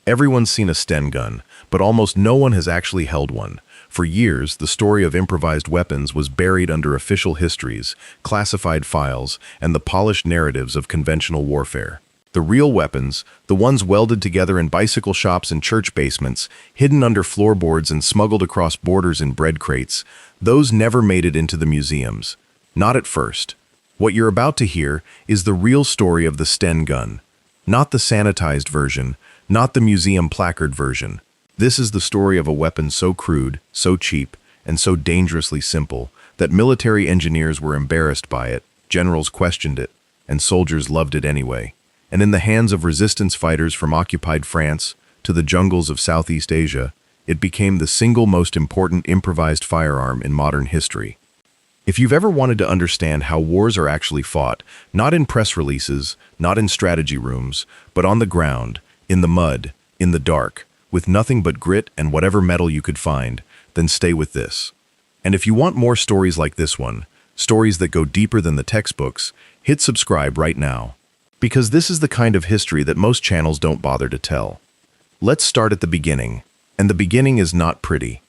Everyone's seen a Sten gun, but almost no one has actually held one. For years, the story of improvised weapons was buried under official histories, classified files, and the polished narratives of conventional warfare. The real weapons, the ones welded together in bicycle shops and church basements, hidden under floorboards and smuggled across borders in bread crates, those never made it into the museums. Not at first. What you're about to hear is the real story of the Sten gun. Not the sanitized version, not the museum placard version. This is the story of a weapon so crude, so cheap, and so dangerously simple that military engineers were embarrassed by it, generals questioned it, and soldiers loved it anyway. And in the hands of resistance fighters from occupied France to the jungles of Southeast Asia, it became the single most important improvised firearm in modern history. If you've ever wanted to understand how wars are actually fought, not in press releases, not in strategy rooms, but on the ground, in the mud, in the dark, with nothing but grit and whatever metal you could find, then stay with this. And if you want more stories like this one, stories that go deeper than the textbooks, hit subscribe right now. Because this is the kind of history that most channels don't bother to tell. Let's start at the beginning, and the beginning is not pretty.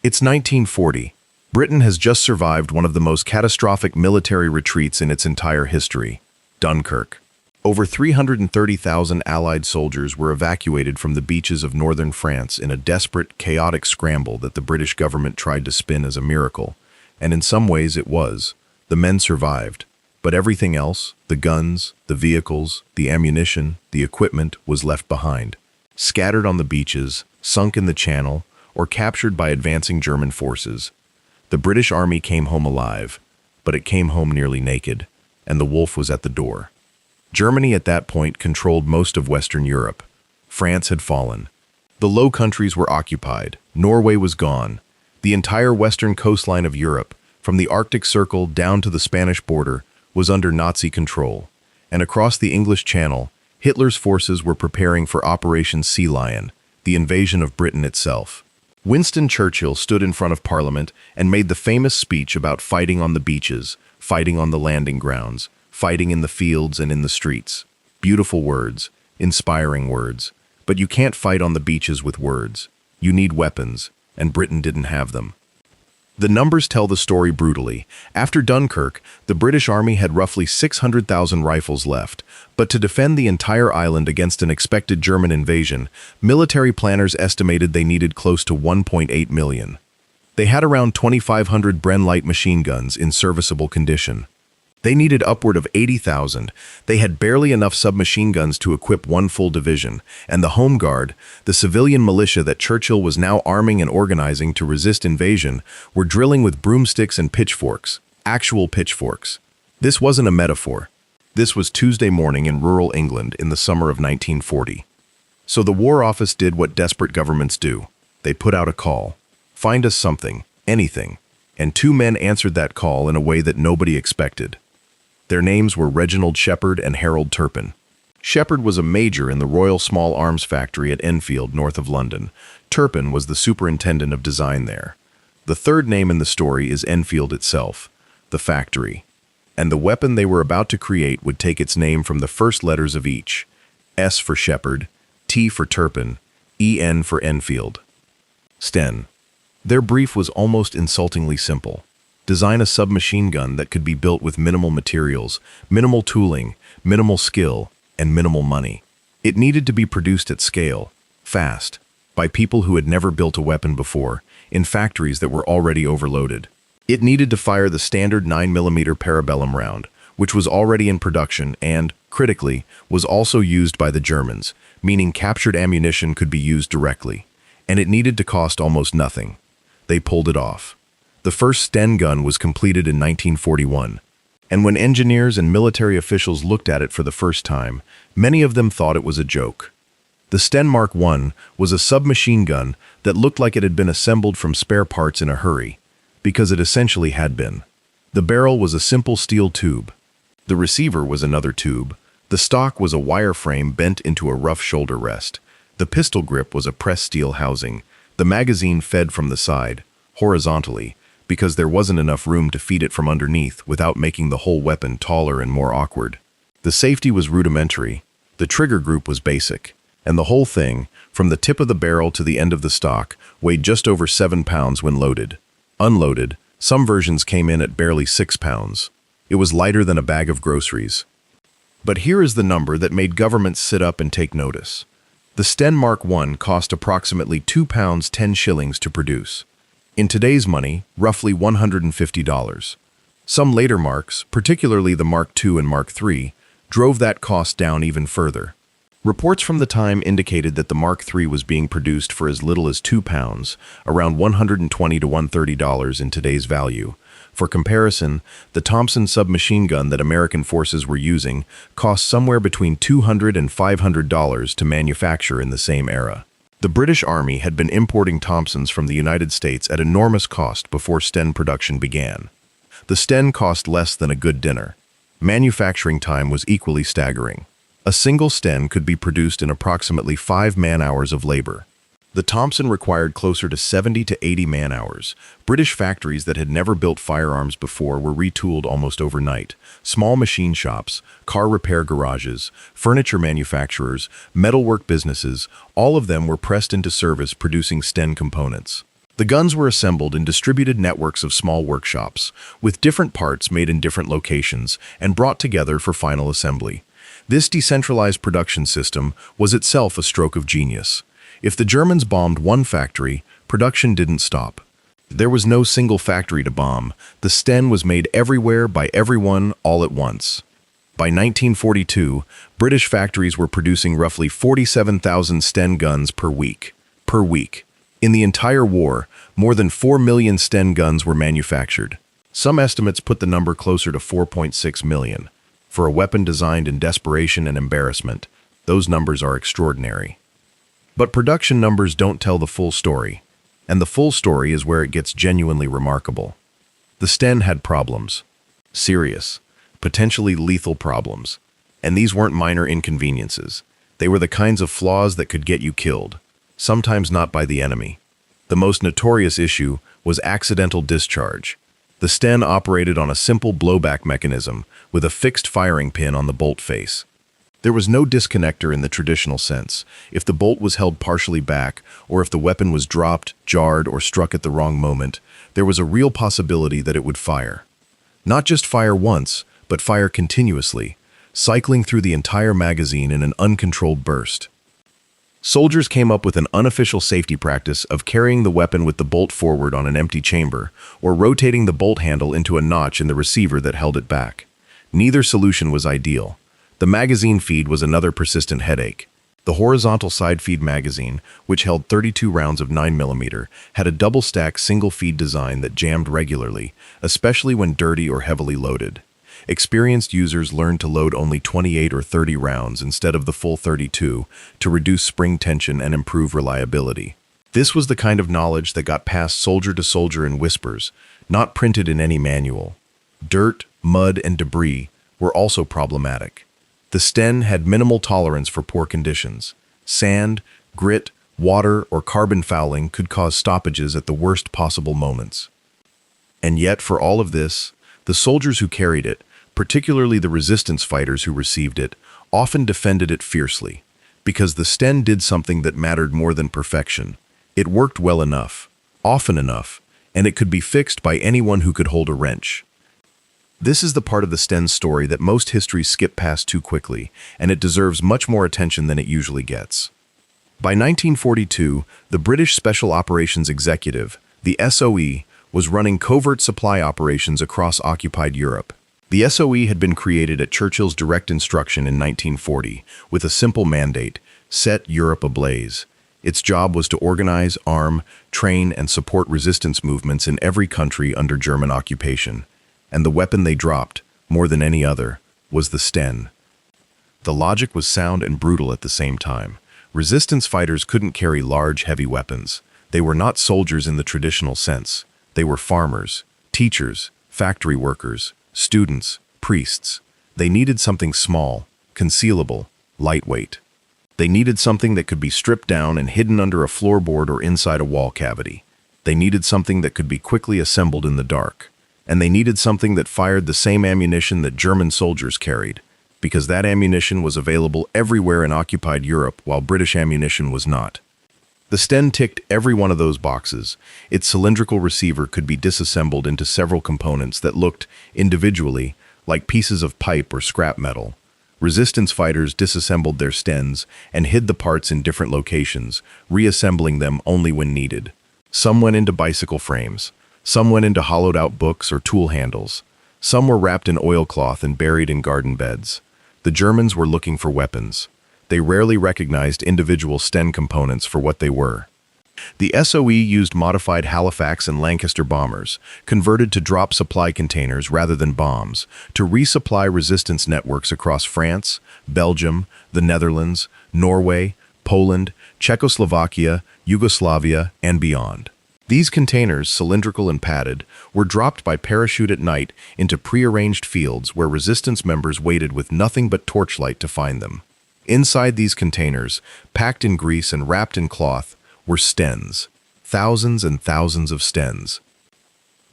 It's 1940. Britain has just survived one of the most catastrophic military retreats in its entire history, Dunkirk. Over 330,000 Allied soldiers were evacuated from the beaches of northern France in a desperate, chaotic scramble that the British government tried to spin as a miracle. And in some ways it was. The men survived. But everything else, the guns, the vehicles, the ammunition, the equipment, was left behind. Scattered on the beaches, sunk in the Channel, or captured by advancing German forces. The British Army came home alive, but it came home nearly naked, and the wolf was at the door. Germany at that point controlled most of Western Europe. France had fallen. The Low Countries were occupied. Norway was gone. The entire western coastline of Europe, from the Arctic Circle down to the Spanish border, was under Nazi control. And across the English Channel, Hitler's forces were preparing for Operation Sea Lion, the invasion of Britain itself. Winston Churchill stood in front of Parliament and made the famous speech about fighting on the beaches, fighting on the landing grounds, fighting in the fields and in the streets. Beautiful words, inspiring words. But you can't fight on the beaches with words. You need weapons, and Britain didn't have them. The numbers tell the story brutally. After Dunkirk, the British Army had roughly 600,000 rifles left, but to defend the entire island against an expected German invasion, military planners estimated they needed close to 1.8 million. They had around 2,500 Bren light machine guns in serviceable condition. They needed upward of 80,000. They had barely enough submachine guns to equip one full division, and the Home Guard, the civilian militia that Churchill was now arming and organizing to resist invasion, were drilling with broomsticks and pitchforks, actual pitchforks. This wasn't a metaphor. This was Tuesday morning in rural England in the summer of 1940. So the War Office did what desperate governments do. They put out a call. Find us something, anything. And two men answered that call in a way that nobody expected. Their names were Reginald Shepherd and Harold Turpin. Shepherd was a major in the Royal Small Arms Factory at Enfield, north of London. Turpin was the superintendent of design there. The third name in the story is Enfield itself, the factory. And the weapon they were about to create would take its name from the first letters of each. S for Shepherd, T for Turpin, EN for Enfield. Sten. Their brief was almost insultingly simple. Design a submachine gun that could be built with minimal materials, minimal tooling, minimal skill, and minimal money. It needed to be produced at scale, fast, by people who had never built a weapon before, in factories that were already overloaded. It needed to fire the standard 9mm parabellum round, which was already in production and, critically, was also used by the Germans, meaning captured ammunition could be used directly. And it needed to cost almost nothing. They pulled it off. The first Sten gun was completed in 1941, and when engineers and military officials looked at it for the first time, many of them thought it was a joke. The Sten Mark I was a submachine gun that looked like it had been assembled from spare parts in a hurry, because it essentially had been. The barrel was a simple steel tube. The receiver was another tube. The stock was a wire frame bent into a rough shoulder rest. The pistol grip was a pressed steel housing. The magazine fed from the side, horizontally, because there wasn't enough room to feed it from underneath without making the whole weapon taller and more awkward. The safety was rudimentary. The trigger group was basic. And the whole thing, from the tip of the barrel to the end of the stock, weighed just over 7 pounds when loaded. Unloaded, some versions came in at barely 6 pounds. It was lighter than a bag of groceries. But here is the number that made governments sit up and take notice. The Sten Mark I cost approximately 2 pounds 10 shillings to produce. In today's money, roughly $150. Some later marks, particularly the Mark II and Mark III, drove that cost down even further. Reports from the time indicated that the Mark III was being produced for as little as 2 pounds, around $120 to $130 in today's value. For comparison, the Thompson submachine gun that American forces were using cost somewhere between $200 and $500 to manufacture in the same era. The British Army had been importing Thompsons from the United States at enormous cost before Sten production began. The Sten cost less than a good dinner. Manufacturing time was equally staggering. A single Sten could be produced in approximately 5 man-hours of labor. The Thompson required closer to 70 to 80 man-hours. British factories that had never built firearms before were retooled almost overnight. Small machine shops, car repair garages, furniture manufacturers, metalwork businesses, all of them were pressed into service producing Sten components. The guns were assembled in distributed networks of small workshops, with different parts made in different locations and brought together for final assembly. This decentralized production system was itself a stroke of genius. If the Germans bombed one factory, production didn't stop. There was no single factory to bomb. The Sten was made everywhere by everyone all at once. By 1942, British factories were producing roughly 47,000 Sten guns per week. In the entire war, more than 4 million Sten guns were manufactured. Some estimates put the number closer to 4.6 million. For a weapon designed in desperation and embarrassment, those numbers are extraordinary. But production numbers don't tell the full story, and the full story is where it gets genuinely remarkable. The Sten had problems. Serious, potentially lethal problems. And these weren't minor inconveniences. They were the kinds of flaws that could get you killed, sometimes not by the enemy. The most notorious issue was accidental discharge. The Sten operated on a simple blowback mechanism with a fixed firing pin on the bolt face. There was no disconnector in the traditional sense. If the bolt was held partially back, or if the weapon was dropped, jarred, or struck at the wrong moment, there was a real possibility that it would fire. Not just fire once, but fire continuously, cycling through the entire magazine in an uncontrolled burst. Soldiers came up with an unofficial safety practice of carrying the weapon with the bolt forward on an empty chamber, or rotating the bolt handle into a notch in the receiver that held it back. Neither solution was ideal. The magazine feed was another persistent headache. The horizontal side feed magazine, which held 32 rounds of 9mm, had a double-stack single-feed design that jammed regularly, especially when dirty or heavily loaded. Experienced users learned to load only 28 or 30 rounds instead of the full 32 to reduce spring tension and improve reliability. This was the kind of knowledge that got passed soldier to soldier in whispers, not printed in any manual. Dirt, mud, and debris were also problematic. The Sten had minimal tolerance for poor conditions. Sand, grit, water, or carbon fouling could cause stoppages at the worst possible moments. And yet, for all of this, the soldiers who carried it, particularly the resistance fighters who received it, often defended it fiercely, because the Sten did something that mattered more than perfection. It worked well enough, often enough, and it could be fixed by anyone who could hold a wrench. This is the part of the Sten's story that most histories skip past too quickly, and it deserves much more attention than it usually gets. By 1942, the British Special Operations Executive, the SOE, was running covert supply operations across occupied Europe. The SOE had been created at Churchill's direct instruction in 1940, with a simple mandate: set Europe ablaze. Its job was to organize, arm, train, and support resistance movements in every country under German occupation. And the weapon they dropped, more than any other, was the Sten. The logic was sound and brutal at the same time. Resistance fighters couldn't carry large, heavy weapons. They were not soldiers in the traditional sense. They were farmers, teachers, factory workers, students, priests. They needed something small, concealable, lightweight. They needed something that could be stripped down and hidden under a floorboard or inside a wall cavity. They needed something that could be quickly assembled in the dark. And they needed something that fired the same ammunition that German soldiers carried. because that ammunition was available everywhere in occupied Europe while British ammunition was not. The Sten ticked every one of those boxes. Its cylindrical receiver could be disassembled into several components that looked, individually, like pieces of pipe or scrap metal. Resistance fighters disassembled their Stens and hid the parts in different locations, reassembling them only when needed. Some went into bicycle frames. Some went into hollowed-out books or tool handles. Some were wrapped in oilcloth and buried in garden beds. The Germans were looking for weapons. They rarely recognized individual Sten components for what they were. The SOE used modified Halifax and Lancaster bombers, converted to drop supply containers rather than bombs, to resupply resistance networks across France, Belgium, the Netherlands, Norway, Poland, Czechoslovakia, Yugoslavia, and beyond. These containers, cylindrical and padded, were dropped by parachute at night into prearranged fields where resistance members waited with nothing but torchlight to find them. Inside these containers, packed in grease and wrapped in cloth, were Stens. Thousands and thousands of Stens.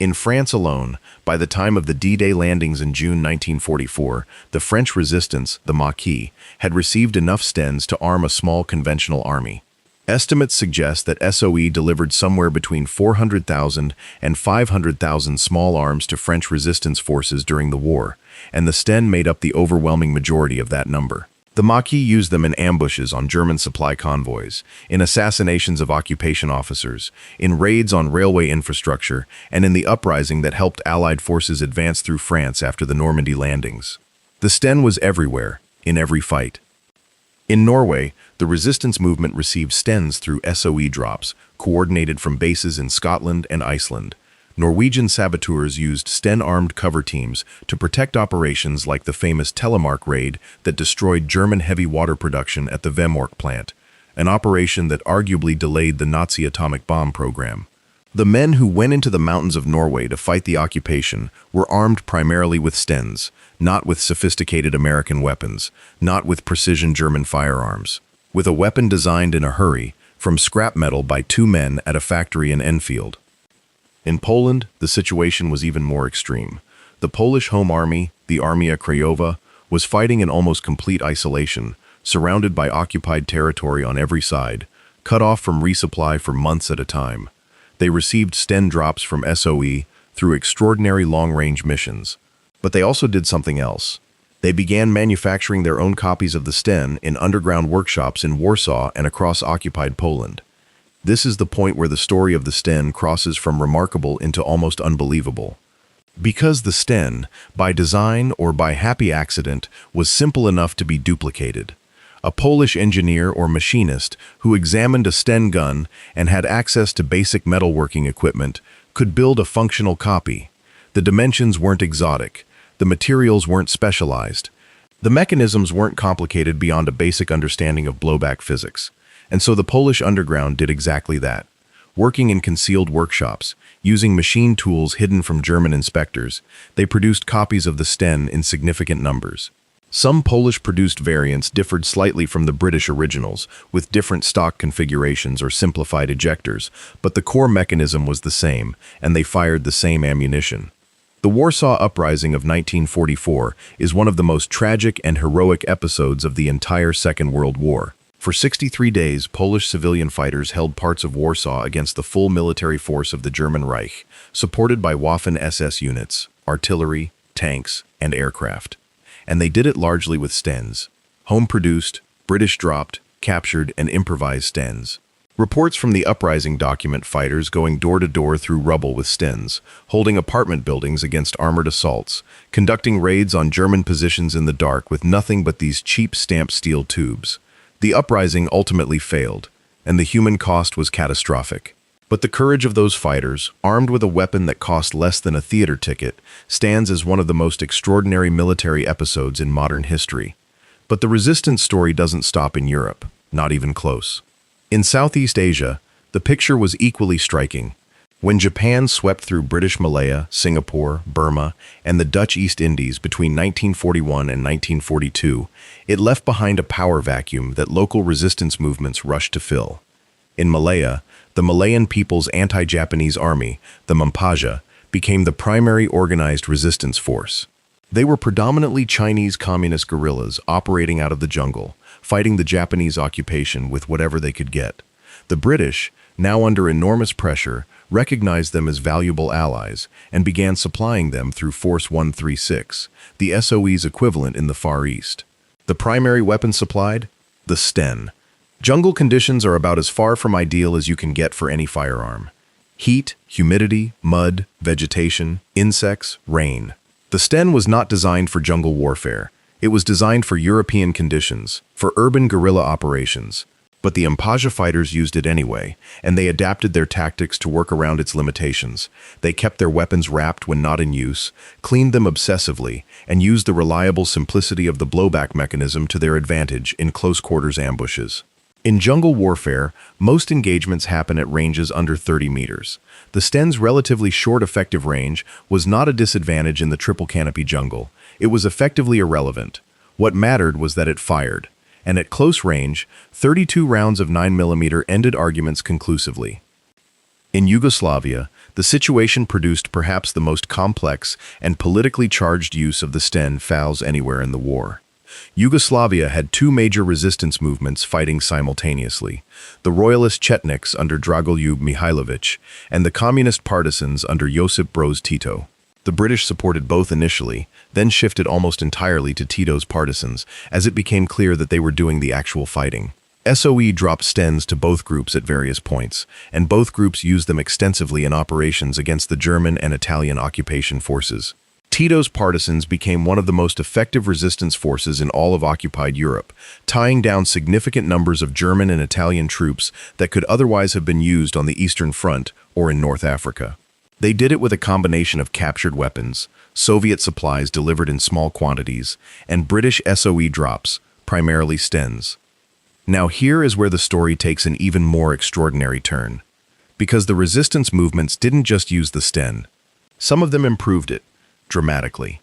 In France alone, by the time of the D-Day landings in June 1944, the French resistance, the Maquis, had received enough Stens to arm a small conventional army. Estimates suggest that SOE delivered somewhere between 400,000 and 500,000 small arms to French resistance forces during the war, and the Sten made up the overwhelming majority of that number. The Maquis used them in ambushes on German supply convoys, in assassinations of occupation officers, in raids on railway infrastructure, and in the uprising that helped Allied forces advance through France after the Normandy landings. The Sten was everywhere, in every fight. In Norway, the resistance movement received Stens through SOE drops, coordinated from bases in Scotland and Iceland. Norwegian saboteurs used Sten-armed cover teams to protect operations like the famous Telemark raid that destroyed German heavy water production at the Vemork plant, an operation that arguably delayed the Nazi atomic bomb program. The men who went into the mountains of Norway to fight the occupation were armed primarily with Stens, not with sophisticated American weapons, not with precision German firearms. With a weapon designed in a hurry, from scrap metal by two men at a factory in Enfield. In Poland, the situation was even more extreme. The Polish Home Army, the Armia Krajowa, was fighting in almost complete isolation, surrounded by occupied territory on every side, cut off from resupply for months at a time. They received Sten drops from SOE through extraordinary long-range missions. But they also did something else. They began manufacturing their own copies of the Sten in underground workshops in Warsaw and across occupied Poland. This is the point where the story of the Sten crosses from remarkable into almost unbelievable. Because the Sten, by design or by happy accident, was simple enough to be duplicated. A Polish engineer or machinist who examined a Sten gun and had access to basic metalworking equipment could build a functional copy. The dimensions weren't exotic. The materials weren't specialized. The mechanisms weren't complicated beyond a basic understanding of blowback physics. And so the Polish underground did exactly that. Working in concealed workshops, using machine tools hidden from German inspectors, they produced copies of the Sten in significant numbers. Some Polish-produced variants differed slightly from the British originals, with different stock configurations or simplified ejectors, but the core mechanism was the same, and they fired the same ammunition. The Warsaw Uprising of 1944 is one of the most tragic and heroic episodes of the entire Second World War. For 63 days, Polish civilian fighters held parts of Warsaw against the full military force of the German Reich, supported by Waffen-SS units, artillery, tanks, and aircraft. And they did it largely with Stens. Home-produced, British-dropped, captured, and improvised Stens. Reports from the uprising document fighters going door-to-door through rubble with Stens, holding apartment buildings against armored assaults, conducting raids on German positions in the dark with nothing but these cheap stamped steel tubes. The uprising ultimately failed, and the human cost was catastrophic. But the courage of those fighters, armed with a weapon that cost less than a theater ticket, stands as one of the most extraordinary military episodes in modern history. But the resistance story doesn't stop in Europe, not even close. In Southeast Asia, the picture was equally striking. When Japan swept through British Malaya, Singapore, Burma, and the Dutch East Indies between 1941 and 1942, it left behind a power vacuum that local resistance movements rushed to fill. In Malaya, the Malayan People's Anti-Japanese Army, the Mampaja, became the primary organized resistance force. They were predominantly Chinese communist guerrillas operating out of the jungle, fighting the Japanese occupation with whatever they could get. The British, now under enormous pressure, recognized them as valuable allies and began supplying them through Force 136, the SOE's equivalent in the Far East. The primary weapon supplied? The Sten. Jungle conditions are about as far from ideal as you can get for any firearm. Heat, humidity, mud, vegetation, insects, rain. The Sten was not designed for jungle warfare. It was designed for European conditions, for urban guerrilla operations. But the Mpaja fighters used it anyway, and they adapted their tactics to work around its limitations. They kept their weapons wrapped when not in use, cleaned them obsessively, and used the reliable simplicity of the blowback mechanism to their advantage in close-quarters ambushes. In jungle warfare, most engagements happen at ranges under 30 meters. The Sten's relatively short effective range was not a disadvantage in the triple canopy jungle. It was effectively irrelevant. What mattered was that it fired. And at close range, 32 rounds of 9mm ended arguments conclusively. In Yugoslavia, the situation produced perhaps the most complex and politically charged use of the Sten FALs anywhere in the war. Yugoslavia had two major resistance movements fighting simultaneously: the royalist Chetniks under Dragoljub Mihailović and the communist partisans under Josip Broz Tito. The British supported both initially, then shifted almost entirely to Tito's partisans, as it became clear that they were doing the actual fighting. SOE dropped Stens to both groups at various points, and both groups used them extensively in operations against the German and Italian occupation forces. Tito's partisans became one of the most effective resistance forces in all of occupied Europe, tying down significant numbers of German and Italian troops that could otherwise have been used on the Eastern Front or in North Africa. They did it with a combination of captured weapons, Soviet supplies delivered in small quantities, and British SOE drops, primarily Stens. Now here is where the story takes an even more extraordinary turn. Because the resistance movements didn't just use the Sten. Some of them improved it, dramatically.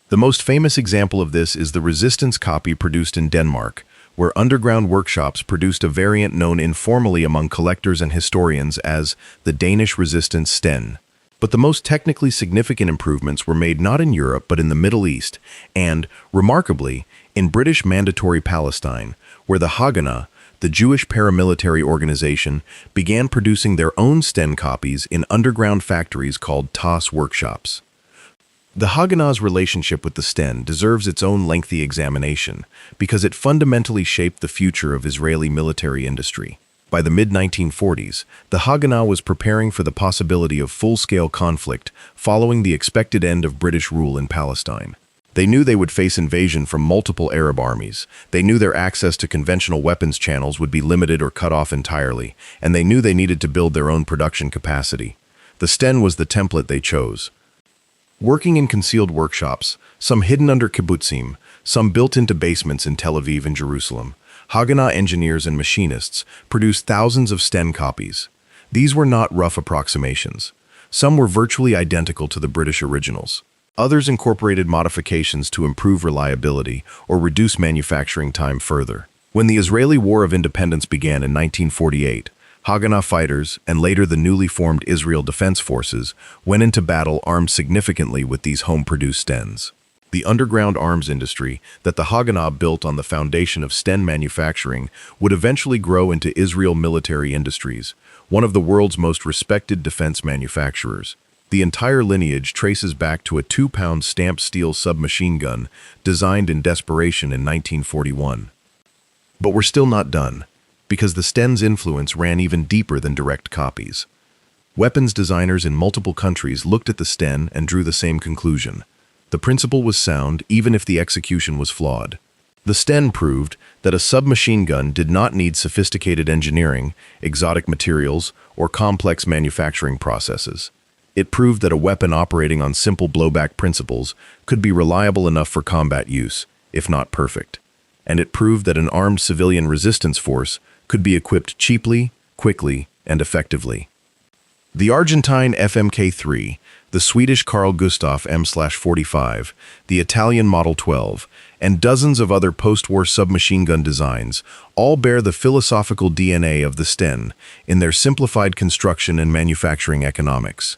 The most famous example of this is the resistance copy produced in Denmark, where underground workshops produced a variant known informally among collectors and historians as the Danish resistance Sten. But the most technically significant improvements were made not in Europe but in the Middle East and, remarkably, in British Mandatory Palestine, where the Haganah, the Jewish paramilitary organization, began producing their own Sten copies in underground factories called TAS workshops. The Haganah's relationship with the Sten deserves its own lengthy examination because it fundamentally shaped the future of Israeli military industry. By the mid-1940s, the Haganah was preparing for the possibility of full-scale conflict following the expected end of British rule in Palestine. They knew they would face invasion from multiple Arab armies. They knew their access to conventional weapons channels would be limited or cut off entirely, and they knew they needed to build their own production capacity. The Sten was the template they chose. Working in concealed workshops, some hidden under kibbutzim, some built into basements in Tel Aviv and Jerusalem, Haganah engineers and machinists produced thousands of Sten copies. These were not rough approximations. Some were virtually identical to the British originals. Others incorporated modifications to improve reliability or reduce manufacturing time further. When the Israeli War of Independence began in 1948, Haganah fighters, and later the newly formed Israel Defense Forces, went into battle armed significantly with these home-produced Stens. The underground arms industry that the Haganah built on the foundation of Sten manufacturing would eventually grow into Israel Military Industries, one of the world's most respected defense manufacturers. The entire lineage traces back to a 2-pound stamped steel submachine gun designed in desperation in 1941. But we're still not done, because the Sten's influence ran even deeper than direct copies. Weapons designers in multiple countries looked at the Sten and drew the same conclusion. The principle was sound, even if the execution was flawed. The Sten proved that a submachine gun did not need sophisticated engineering, exotic materials, or complex manufacturing processes. It proved that a weapon operating on simple blowback principles could be reliable enough for combat use, if not perfect. And it proved that an armed civilian resistance force could be equipped cheaply, quickly, and effectively. The Argentine FMK-3, the Swedish Carl Gustaf M/45, the Italian Model 12, and dozens of other post-war submachine gun designs all bear the philosophical DNA of the Sten in their simplified construction and manufacturing economics.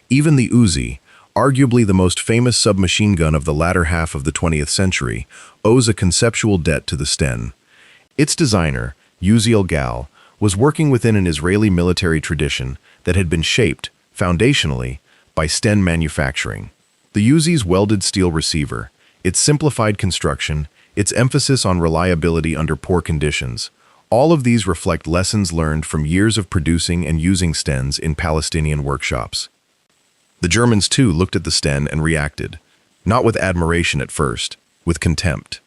Even the Uzi, arguably the most famous submachine gun of the latter half of the 20th century, owes a conceptual debt to the Sten. Its designer, Uziel Gal, was working within an Israeli military tradition that had been shaped, foundationally, by Sten manufacturing. The Uzi's welded steel receiver, its simplified construction, its emphasis on reliability under poor conditions, all of these reflect lessons learned from years of producing and using Stens in Palestinian workshops. The Germans, too, looked at the Sten and reacted, not with admiration at first, with contempt.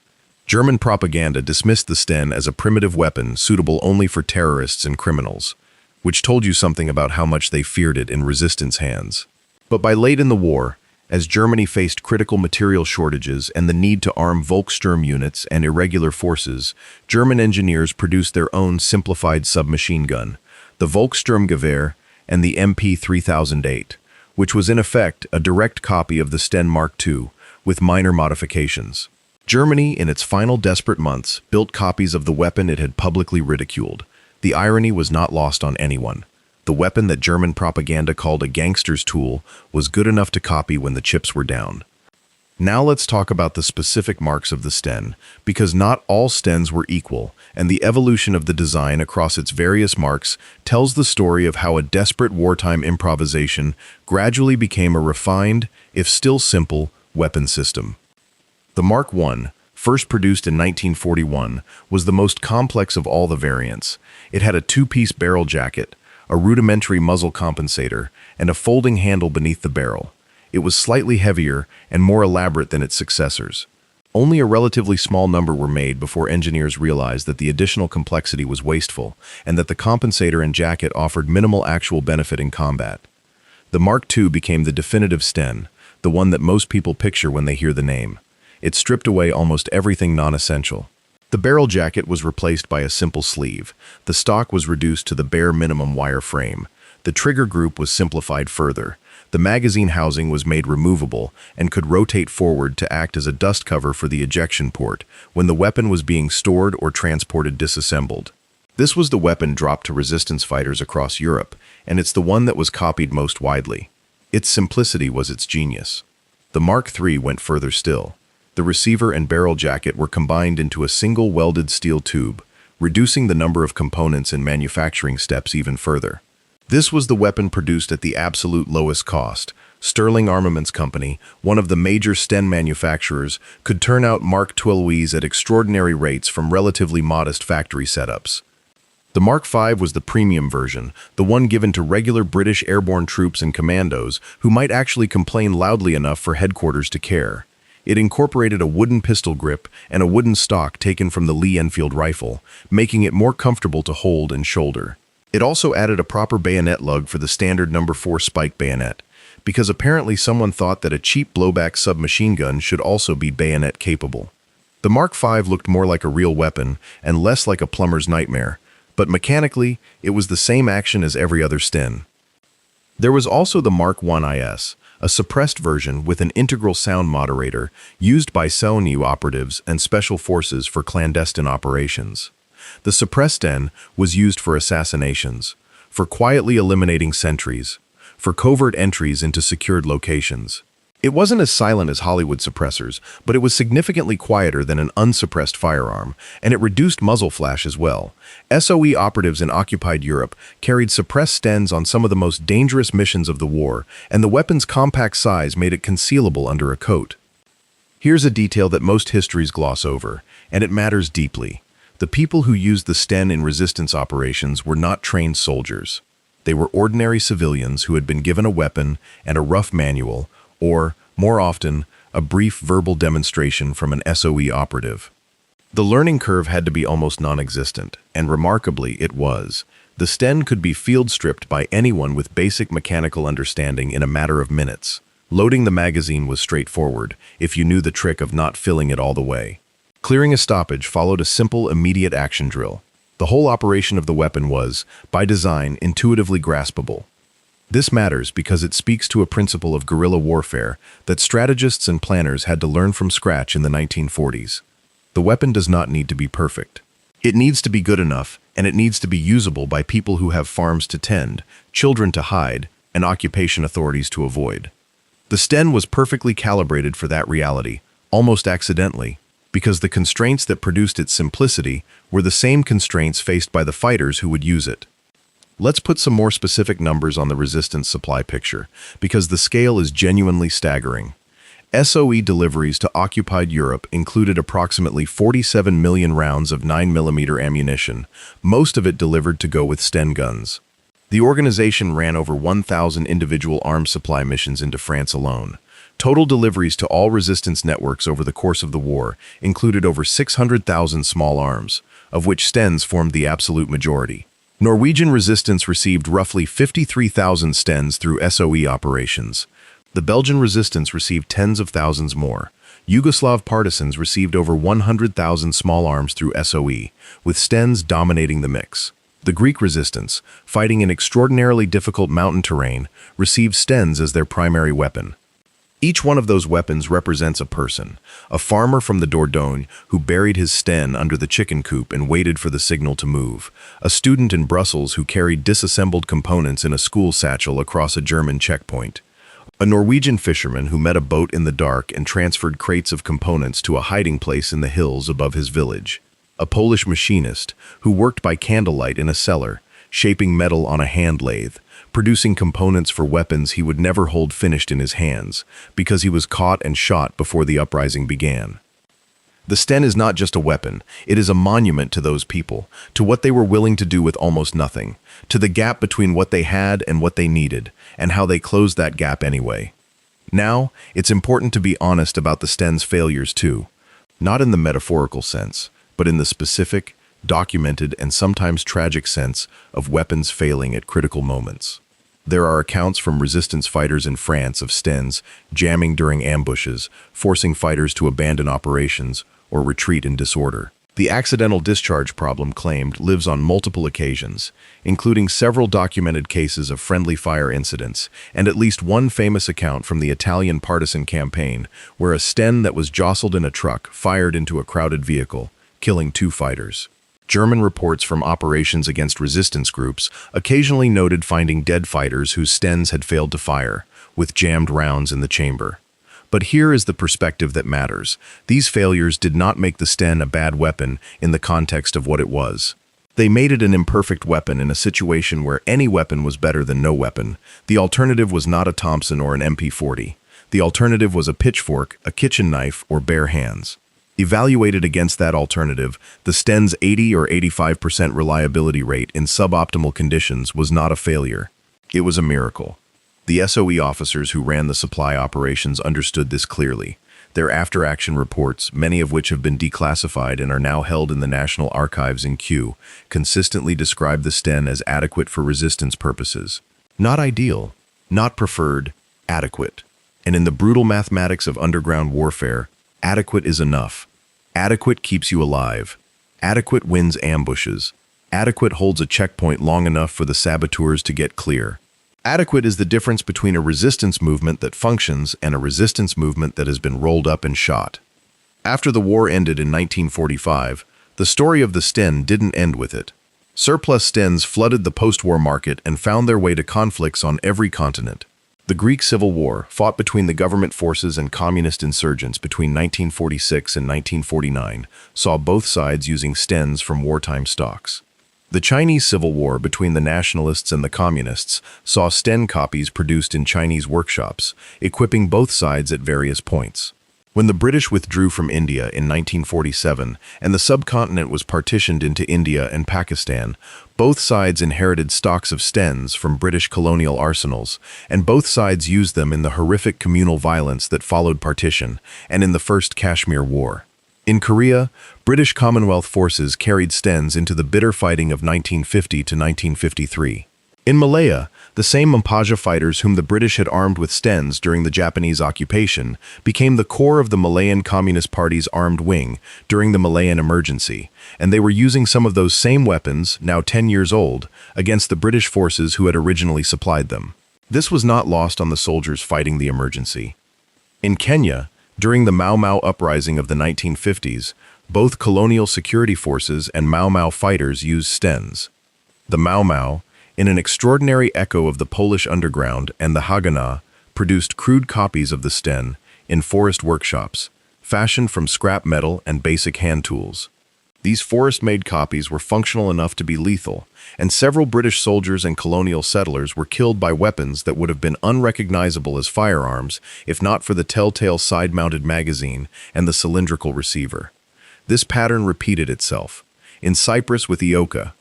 German propaganda dismissed the Sten as a primitive weapon suitable only for terrorists and criminals, which told you something about how much they feared it in resistance hands. But by late in the war, as Germany faced critical material shortages and the need to arm Volkssturm units and irregular forces, German engineers produced their own simplified submachine gun, the Volkssturmgewehr and the MP 3008, which was in effect a direct copy of the Sten Mark II, with minor modifications. Germany, in its final desperate months, built copies of the weapon it had publicly ridiculed. The irony was not lost on anyone. The weapon that German propaganda called a gangster's tool was good enough to copy when the chips were down. Now let's talk about the specific marks of the Sten, because not all Stens were equal, and the evolution of the design across its various marks tells the story of how a desperate wartime improvisation gradually became a refined, if still simple, weapon system. The Mark I, first produced in 1941, was the most complex of all the variants. It had a two-piece barrel jacket, a rudimentary muzzle compensator, and a folding handle beneath the barrel. It was slightly heavier and more elaborate than its successors. Only a relatively small number were made before engineers realized that the additional complexity was wasteful and that the compensator and jacket offered minimal actual benefit in combat. The Mark II became the definitive Sten, the one that most people picture when they hear the name. It stripped away almost everything non-essential. The barrel jacket was replaced by a simple sleeve. The stock was reduced to the bare minimum wire frame. The trigger group was simplified further. The magazine housing was made removable and could rotate forward to act as a dust cover for the ejection port when the weapon was being stored or transported disassembled. This was the weapon dropped to resistance fighters across Europe, and it's the one that was copied most widely. Its simplicity was its genius. The Mark III went further still. The receiver and barrel jacket were combined into a single welded steel tube, reducing the number of components and manufacturing steps even further. This was the weapon produced at the absolute lowest cost. Sterling Armaments Company, one of the major Sten manufacturers, could turn out Mark IIs at extraordinary rates from relatively modest factory setups. The Mark V was the premium version, the one given to regular British airborne troops and commandos who might actually complain loudly enough for headquarters to care. It incorporated a wooden pistol grip and a wooden stock taken from the Lee Enfield rifle, making it more comfortable to hold and shoulder. It also added a proper bayonet lug for the standard No. 4 spike bayonet, because apparently someone thought that a cheap blowback submachine gun should also be bayonet capable. The Mark V looked more like a real weapon and less like a plumber's nightmare, but mechanically, it was the same action as every other Sten. There was also the Mark I IS, a suppressed version with an integral sound moderator used by SONU operatives and special forces for clandestine operations. The suppressed Sten was used for assassinations, for quietly eliminating sentries, for covert entries into secured locations. It wasn't as silent as Hollywood suppressors, but it was significantly quieter than an unsuppressed firearm, and it reduced muzzle flash as well. SOE operatives in occupied Europe carried suppressed Stens on some of the most dangerous missions of the war, and the weapon's compact size made it concealable under a coat. Here's a detail that most histories gloss over, and it matters deeply. The people who used the Sten in resistance operations were not trained soldiers. They were ordinary civilians who had been given a weapon and a rough manual, or, more often, a brief verbal demonstration from an SOE operative. The learning curve had to be almost non-existent, and remarkably, it was. The Sten could be field-stripped by anyone with basic mechanical understanding in a matter of minutes. Loading the magazine was straightforward, if you knew the trick of not filling it all the way. Clearing a stoppage followed a simple, immediate action drill. The whole operation of the weapon was, by design, intuitively graspable. This matters because it speaks to a principle of guerrilla warfare that strategists and planners had to learn from scratch in the 1940s. The weapon does not need to be perfect. It needs to be good enough, and it needs to be usable by people who have farms to tend, children to hide, and occupation authorities to avoid. The Sten was perfectly calibrated for that reality, almost accidentally, because the constraints that produced its simplicity were the same constraints faced by the fighters who would use it. Let's put some more specific numbers on the resistance supply picture, because the scale is genuinely staggering. SOE deliveries to occupied Europe included approximately 47 million rounds of 9mm ammunition, most of it delivered to go with Sten guns. The organization ran over 1,000 individual arms supply missions into France alone. Total deliveries to all resistance networks over the course of the war included over 600,000 small arms, of which Stens formed the absolute majority. Norwegian resistance received roughly 53,000 Stens through SOE operations. The Belgian resistance received tens of thousands more. Yugoslav partisans received over 100,000 small arms through SOE, with Stens dominating the mix. The Greek resistance, fighting in extraordinarily difficult mountain terrain, received Stens as their primary weapon. Each one of those weapons represents a person, a farmer from the Dordogne who buried his Sten under the chicken coop and waited for the signal to move, a student in Brussels who carried disassembled components in a school satchel across a German checkpoint, a Norwegian fisherman who met a boat in the dark and transferred crates of components to a hiding place in the hills above his village, a Polish machinist who worked by candlelight in a cellar, shaping metal on a hand lathe, producing components for weapons he would never hold finished in his hands, because he was caught and shot before the uprising began. The Sten is not just a weapon, it is a monument to those people, to what they were willing to do with almost nothing, to the gap between what they had and what they needed, and how they closed that gap anyway. Now, it's important to be honest about the Sten's failures too, not in the metaphorical sense, but in the specific, documented, and sometimes tragic sense of weapons failing at critical moments. There are accounts from resistance fighters in France of Stens jamming during ambushes, forcing fighters to abandon operations or retreat in disorder. The accidental discharge problem claimed lives on multiple occasions, including several documented cases of friendly fire incidents, and at least one famous account from the Italian partisan campaign where a Sten that was jostled in a truck fired into a crowded vehicle, killing 2 fighters. German reports from operations against resistance groups occasionally noted finding dead fighters whose Stens had failed to fire, with jammed rounds in the chamber. But here is the perspective that matters. These failures did not make the Sten a bad weapon in the context of what it was. They made it an imperfect weapon in a situation where any weapon was better than no weapon. The alternative was not a Thompson or an MP40. The alternative was a pitchfork, a kitchen knife, or bare hands. Evaluated against that alternative, the Sten's 80 or 85% reliability rate in suboptimal conditions was not a failure. It was a miracle. The SOE officers who ran the supply operations understood this clearly. Their after-action reports, many of which have been declassified and are now held in the National Archives in Kew, consistently describe the Sten as adequate for resistance purposes. Not ideal, not preferred, adequate. And in the brutal mathematics of underground warfare, adequate is enough. Adequate keeps you alive. Adequate wins ambushes. Adequate holds a checkpoint long enough for the saboteurs to get clear. Adequate is the difference between a resistance movement that functions and a resistance movement that has been rolled up and shot. After the war ended in 1945, the story of the Sten didn't end with it. Surplus Stens flooded the post-war market and found their way to conflicts on every continent. The Greek Civil War, fought between the government forces and communist insurgents between 1946 and 1949, saw both sides using Stens from wartime stocks. The Chinese Civil War between the nationalists and the communists saw Sten copies produced in Chinese workshops, equipping both sides at various points. When the British withdrew from India in 1947 and the subcontinent was partitioned into India and Pakistan, both sides inherited stocks of Stens from British colonial arsenals, and both sides used them in the horrific communal violence that followed partition and in the First Kashmir War. In Korea, British Commonwealth forces carried Stens into the bitter fighting of 1950 to 1953. In Malaya, the same Mampanja fighters whom the British had armed with Stens during the Japanese occupation became the core of the Malayan Communist Party's armed wing during the Malayan Emergency, and they were using some of those same weapons, now 10 years old, against the British forces who had originally supplied them. This was not lost on the soldiers fighting the emergency. In Kenya, during the Mau Mau uprising of the 1950s, both colonial security forces and Mau Mau fighters used Stens. The Mau Mau, in an extraordinary echo of the Polish underground, and the Haganah, produced crude copies of the Sten in forest workshops, fashioned from scrap metal and basic hand tools. These forest-made copies were functional enough to be lethal, and several British soldiers and colonial settlers were killed by weapons that would have been unrecognizable as firearms if not for the telltale side-mounted magazine and the cylindrical receiver. This pattern repeated itself. In Cyprus with Ioka,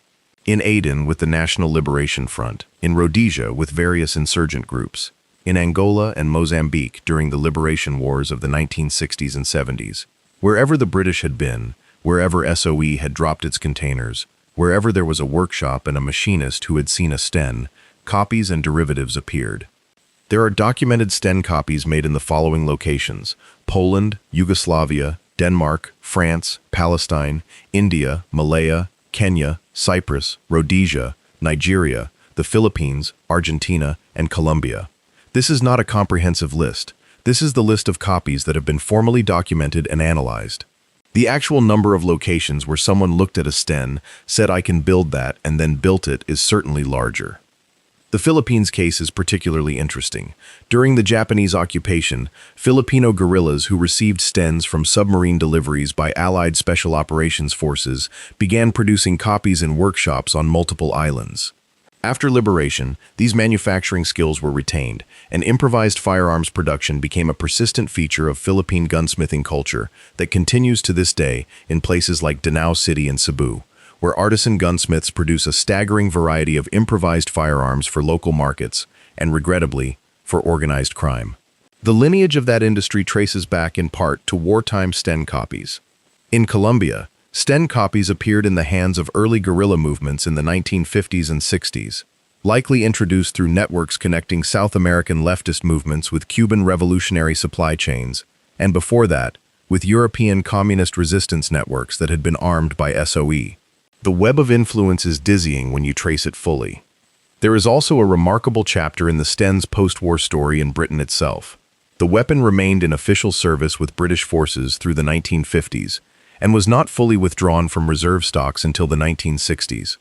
in Aden with the National Liberation Front, in Rhodesia with various insurgent groups, in Angola and Mozambique during the liberation wars of the 1960s and 70s. Wherever the British had been, wherever SOE had dropped its containers, wherever there was a workshop and a machinist who had seen a Sten, copies and derivatives appeared. There are documented Sten copies made in the following locations: Poland, Yugoslavia, Denmark, France, Palestine, India, Malaya, Kenya, Cyprus, Rhodesia, Nigeria, the Philippines, Argentina, and Colombia. This is not a comprehensive list. This is the list of copies that have been formally documented and analyzed. The actual number of locations where someone looked at a Sten, said I can build that, and then built it is certainly larger. The Philippines case is particularly interesting. During the Japanese occupation, Filipino guerrillas who received Stens from submarine deliveries by Allied Special Operations Forces began producing copies in workshops on multiple islands. After liberation, these manufacturing skills were retained, and improvised firearms production became a persistent feature of Philippine gunsmithing culture that continues to this day in places like Danao City and Cebu, where artisan gunsmiths produce a staggering variety of improvised firearms for local markets and, regrettably, for organized crime. The lineage of that industry traces back in part to wartime Sten copies. In Colombia, Sten copies appeared in the hands of early guerrilla movements in the 1950s and 60s, likely introduced through networks connecting South American leftist movements with Cuban revolutionary supply chains, and before that, with European communist resistance networks that had been armed by SOE. The web of influence is dizzying when you trace it fully. There is also a remarkable chapter in the Sten's post-war story in Britain itself. The weapon remained in official service with British forces through the 1950s, and was not fully withdrawn from reserve stocks until the 1960s.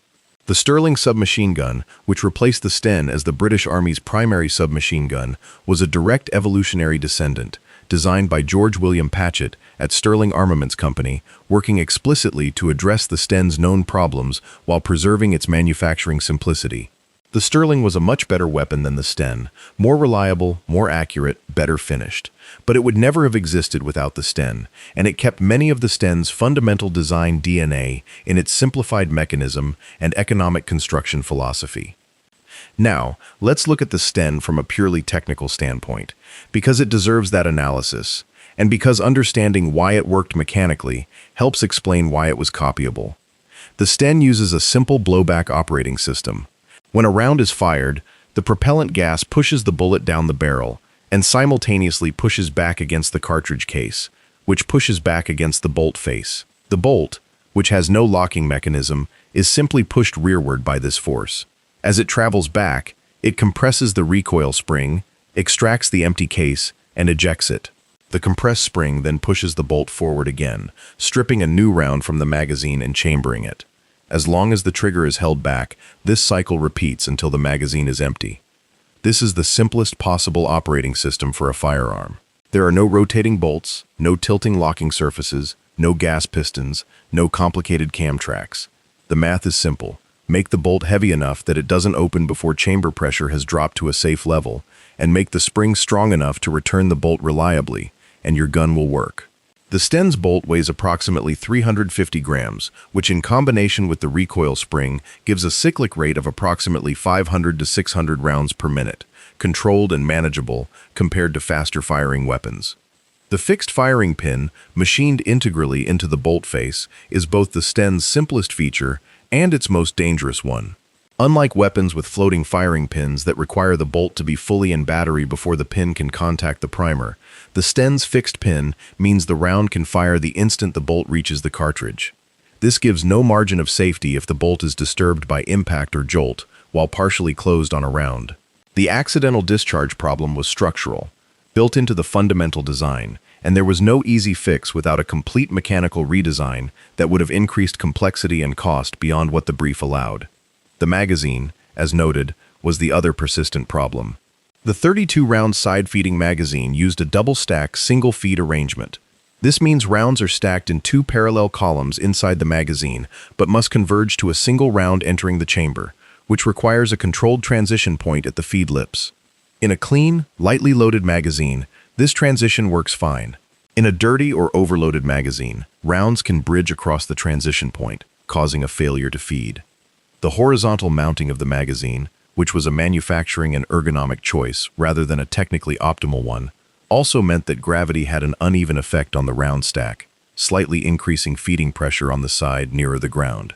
The Sterling submachine gun, which replaced the Sten as the British Army's primary submachine gun, was a direct evolutionary descendant, designed by George William Patchett at Sterling Armaments Company, working explicitly to address the Sten's known problems while preserving its manufacturing simplicity. The Sterling was a much better weapon than the Sten, more reliable, more accurate, better finished. But it would never have existed without the Sten, and it kept many of the Sten's fundamental design DNA in its simplified mechanism and economic construction philosophy. Now, let's look at the Sten from a purely technical standpoint, because it deserves that analysis, and because understanding why it worked mechanically helps explain why it was copyable. The Sten uses a simple blowback operating system. When a round is fired, the propellant gas pushes the bullet down the barrel and simultaneously pushes back against the cartridge case, which pushes back against the bolt face. The bolt, which has no locking mechanism, is simply pushed rearward by this force. As it travels back, it compresses the recoil spring, extracts the empty case, and ejects it. The compressed spring then pushes the bolt forward again, stripping a new round from the magazine and chambering it. As long as the trigger is held back, this cycle repeats until the magazine is empty. This is the simplest possible operating system for a firearm. There are no rotating bolts, no tilting locking surfaces, no gas pistons, no complicated cam tracks. The math is simple. Make the bolt heavy enough that it doesn't open before chamber pressure has dropped to a safe level, and make the spring strong enough to return the bolt reliably, and your gun will work. The Sten's bolt weighs approximately 350 grams, which in combination with the recoil spring gives a cyclic rate of approximately 500 to 600 rounds per minute, controlled and manageable compared to faster firing weapons. The fixed firing pin, machined integrally into the bolt face, is both the Sten's simplest feature and its most dangerous one. Unlike weapons with floating firing pins that require the bolt to be fully in battery before the pin can contact the primer, the Sten's fixed pin means the round can fire the instant the bolt reaches the cartridge. This gives no margin of safety if the bolt is disturbed by impact or jolt while partially closed on a round. The accidental discharge problem was structural, built into the fundamental design, and there was no easy fix without a complete mechanical redesign that would have increased complexity and cost beyond what the brief allowed. The magazine, as noted, was the other persistent problem. The 32-round side-feeding magazine used a double-stack, single-feed arrangement. This means rounds are stacked in two parallel columns inside the magazine, but must converge to a single round entering the chamber, which requires a controlled transition point at the feed lips. In a clean, lightly loaded magazine, this transition works fine. In a dirty or overloaded magazine, rounds can bridge across the transition point, causing a failure to feed. The horizontal mounting of the magazine, which was a manufacturing and ergonomic choice rather than a technically optimal one, also meant that gravity had an uneven effect on the round stack, slightly increasing feeding pressure on the side nearer the ground.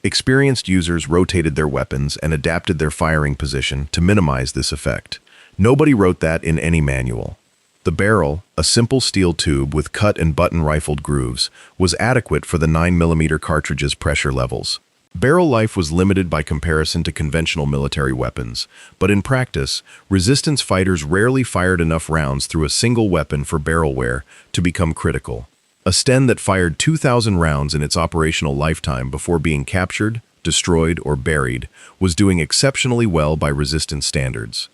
Experienced users rotated their weapons and adapted their firing position to minimize this effect. Nobody wrote that in any manual. The barrel, a simple steel tube with cut and button rifled grooves, was adequate for the 9mm cartridge's pressure levels. Barrel life was limited by comparison to conventional military weapons, but in practice, resistance fighters rarely fired enough rounds through a single weapon for barrel wear to become critical. A Sten that fired 2,000 rounds in its operational lifetime before being captured, destroyed, or buried was doing exceptionally well by resistance standards.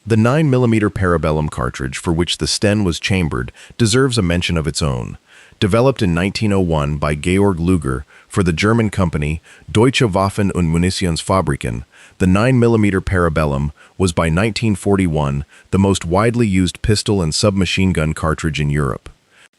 The 9mm parabellum cartridge for which the Sten was chambered deserves a mention of its own. Developed in 1901 by Georg Luger for the German company Deutsche Waffen- und Munitionsfabriken, the 9mm parabellum was by 1941 the most widely used pistol and submachine gun cartridge in Europe.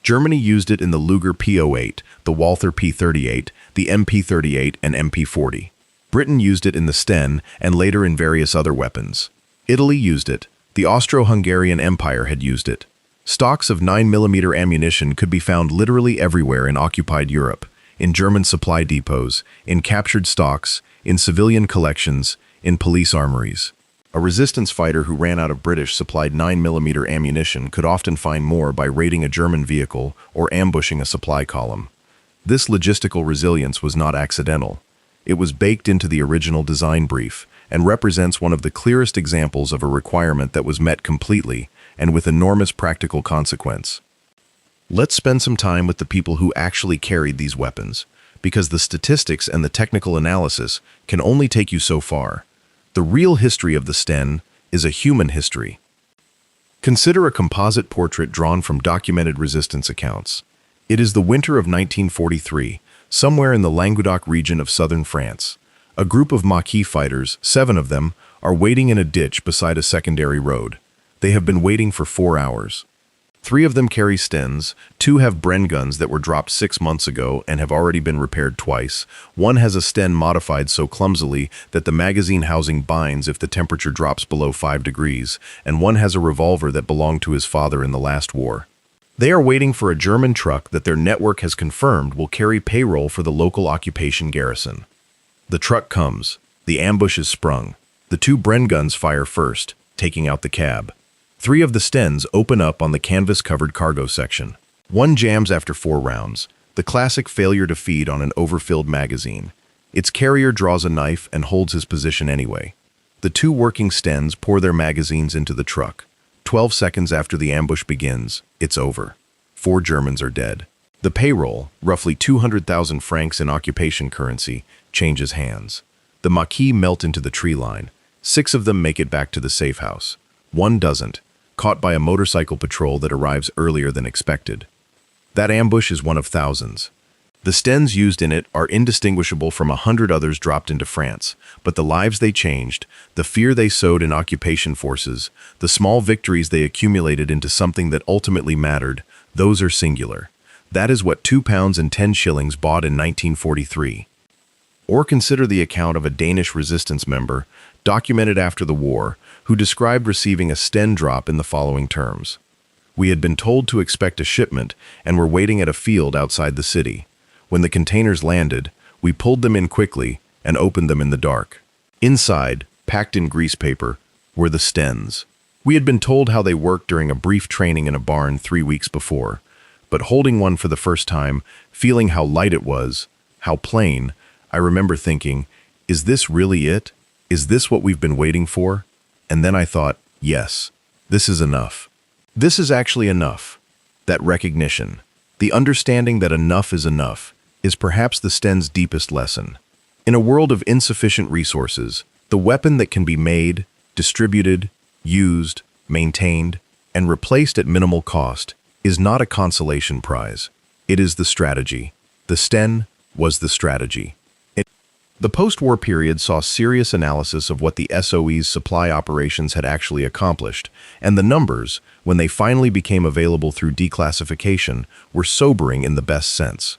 Germany used it in the Luger P08, the Walther P38, the MP38, and MP40. Britain used it in the Sten and later in various other weapons. Italy used it. The Austro-Hungarian Empire had used it. Stocks of 9mm ammunition could be found literally everywhere in occupied Europe, in German supply depots, in captured stocks, in civilian collections, in police armories. A resistance fighter who ran out of British supplied 9mm ammunition could often find more by raiding a German vehicle or ambushing a supply column. This logistical resilience was not accidental. It was baked into the original design brief and represents one of the clearest examples of a requirement that was met completely and with enormous practical consequence. Let's spend some time with the people who actually carried these weapons, because the statistics and the technical analysis can only take you so far. The real history of the Sten is a human history. Consider a composite portrait drawn from documented resistance accounts. It is the winter of 1943, somewhere in the Languedoc region of southern France. A group of Maquis fighters, 7 of them, are waiting in a ditch beside a secondary road. They have been waiting for 4 hours. 3 of them carry Stens, 2 have Bren guns that were dropped 6 months ago and have already been repaired twice. 1 has a Sten modified so clumsily that the magazine housing binds if the temperature drops below 5 degrees, and 1 has a revolver that belonged to his father in the last war. They are waiting for a German truck that their network has confirmed will carry payroll for the local occupation garrison. The truck comes. The ambush is sprung. The 2 Bren guns fire first, taking out the cab. 3 of the Stens open up on the canvas-covered cargo section. 1 jams after 4 rounds, the classic failure to feed on an overfilled magazine. Its carrier draws a knife and holds his position anyway. The 2 working Stens pour their magazines into the truck. 12 seconds after the ambush begins, it's over. 4 Germans are dead. The payroll, roughly 200,000 francs in occupation currency, changes hands. The Maquis melt into the tree line. 6 of them make it back to the safe house. 1 doesn't, caught by a motorcycle patrol that arrives earlier than expected. That ambush is one of thousands. The Stens used in it are indistinguishable from 100 others dropped into France, but the lives they changed, the fear they sowed in occupation forces, the small victories they accumulated into something that ultimately mattered, those are singular. That is what £2 and 10 shillings bought in 1943. Or consider the account of a Danish resistance member, documented after the war, who described receiving a Sten drop in the following terms. We had been told to expect a shipment and were waiting at a field outside the city. When the containers landed, we pulled them in quickly and opened them in the dark. Inside, packed in grease paper, were the Stens. We had been told how they worked during a brief training in a barn 3 weeks before, but holding one for the first time, feeling how light it was, how plain, I remember thinking, is this really it? Is this what we've been waiting for? And then I thought, yes, this is enough. This is actually enough. That recognition, the understanding that enough, is perhaps the Sten's deepest lesson. In a world of insufficient resources, the weapon that can be made, distributed, used, maintained, and replaced at minimal cost, is not a consolation prize. It is the strategy. The Sten was the strategy. The post-war period saw serious analysis of what the SOE's supply operations had actually accomplished, and the numbers, when they finally became available through declassification, were sobering in the best sense.